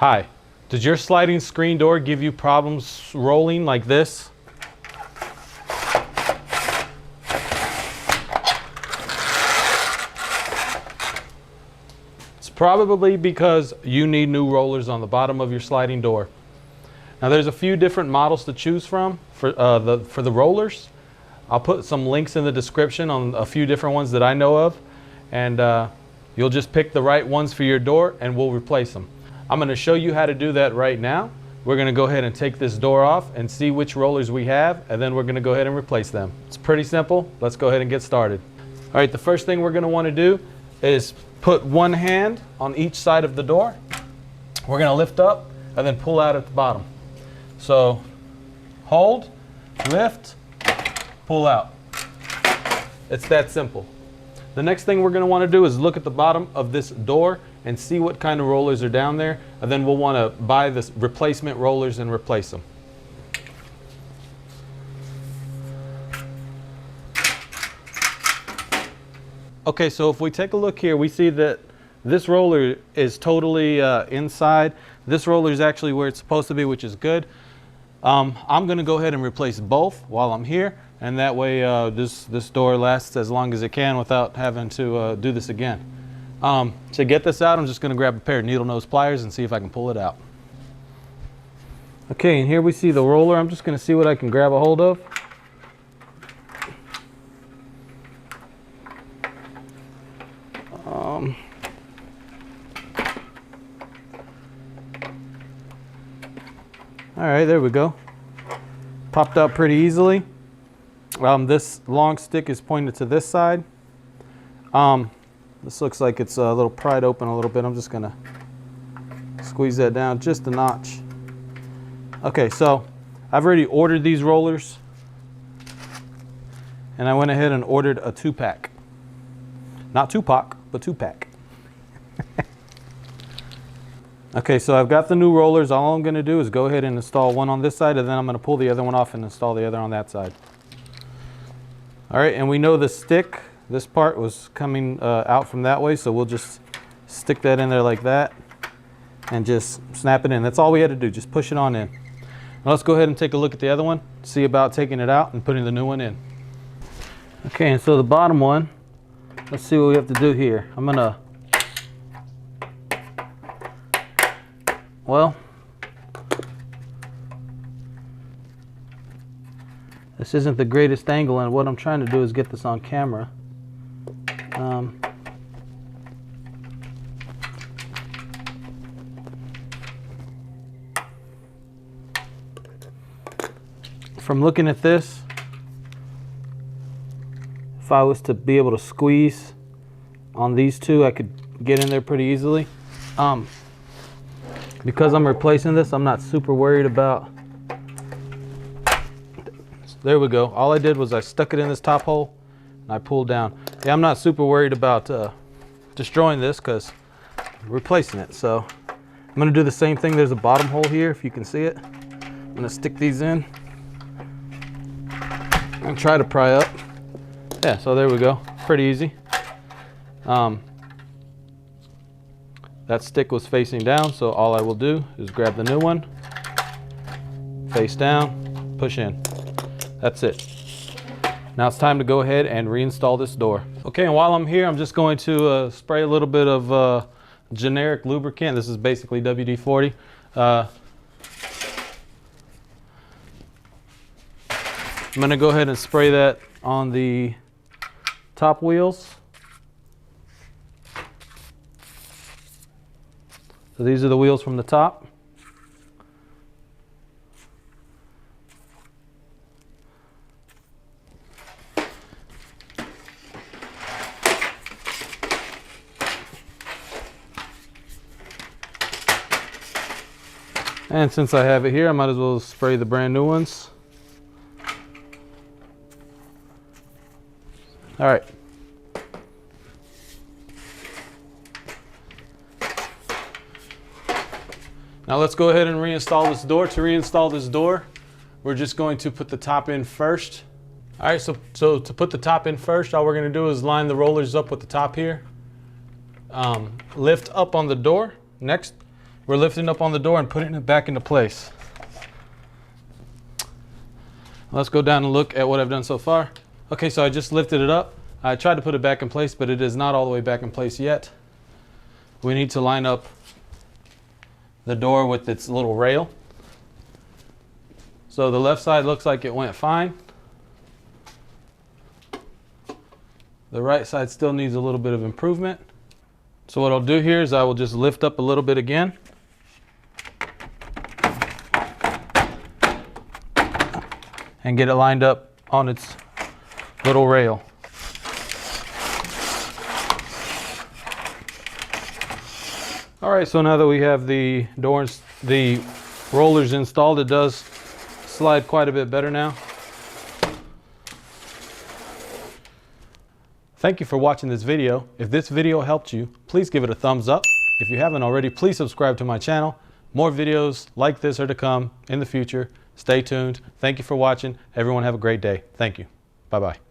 Hi, does your sliding screen door give you problems rolling like this? It's probably because you need new rollers on the bottom of your sliding door. Now there's a few different models to choose from for the rollers. I'll put some links in the description on a few different ones that I know of, and you'll just pick the right ones for your door and we'll replace them. I'm going to show you how to do that right now. We're going to go ahead and take this door off and see which rollers we have, and then we're going to go ahead and replace them. It's pretty simple. Let's go ahead and get started. All right, the first thing we're going to want to do is put one hand on each side of the door. We're going to lift up and then pull out at the bottom. So hold, lift, pull out. It's that simple. The next thing we're going to want to do is look at the bottom of this door and see what kind of rollers are down there, and then we'll want to buy this replacement rollers and replace them. Okay, so if we take a look here, we see that this roller is totally inside. This roller is actually where it's supposed to be, which is good. I'm going to go ahead and replace both while I'm here, and that way this door lasts as long as it can without having to do this again. To get this out, I'm just going to grab a pair of needle nose pliers and see if I can pull it out. Okay, and here we see the roller. I'm just going to see what I can grab a hold of. All right, there we go. Popped out pretty easily. This long stick is pointed to this side. This looks like it's a little pried open a little bit. I'm just gonna squeeze that down just a notch. Okay, so I've already ordered these rollers, and I went ahead and ordered a 2-pack. Not 2-pack, but 2-pack. Okay, so I've got the new rollers. All I'm gonna do is go ahead and install one on this side, and then I'm gonna pull the other one off and install the other on that side. All right, and we know the stick, this part was coming out from that way, so we'll just stick that in there like that and just snap it in. That's all we had to do, just push it on in. Now let's go ahead and take a look at the other one, see about taking it out and putting the new one in. Okay, and so the bottom one, let's see what we have to do here. Well, this isn't the greatest angle, and what I'm trying to do is get this on camera. From looking at this, if I was to be able to squeeze on these two, I could get in there pretty easily. Because I'm replacing this, I'm not super worried about. There we go. All I did was I stuck it in this top hole and I pulled down. Yeah, I'm not super worried about destroying this because I'm replacing it. So I'm going to do the same thing. There's a bottom hole here, if you can see it. I'm going to stick these in and try to pry up. Yeah, so there we go. Pretty easy. That stick was facing down, so all I will do is grab the new one, face down, push in. That's it. Now it's time to go ahead and reinstall this door. Okay, and while I'm here, I'm just going to spray a little bit of generic lubricant. This is basically WD-40. I'm going to go ahead and spray that on the top wheels. So these are the wheels from the top. And since I have it here, I might as well spray the brand new ones. All right. Now let's go ahead and reinstall this door. To reinstall this door, we're just going to put the top in first. All right, so to put the top in first, all we're gonna do is line the rollers up with the top here. Lift up on the door. Next, we're lifting up on the door and putting it back into place. Let's go down and look at what I've done so far. Okay, so I just lifted it up. I tried to put it back in place, but it is not all the way back in place yet. We need to line up the door with its little rail. So the left side looks like it went fine. The right side still needs a little bit of improvement. So what I'll do here is I will just lift up a little bit again. And get it lined up on its little rail. All right, so now that we have the rollers installed, it does slide quite a bit better now. Thank you for watching this video. If this video helped you, please give it a thumbs up. If you haven't already, please subscribe to my channel. More videos like this are to come in the future. Stay tuned. Thank you for watching. Everyone have a great day. Thank you. Bye-bye.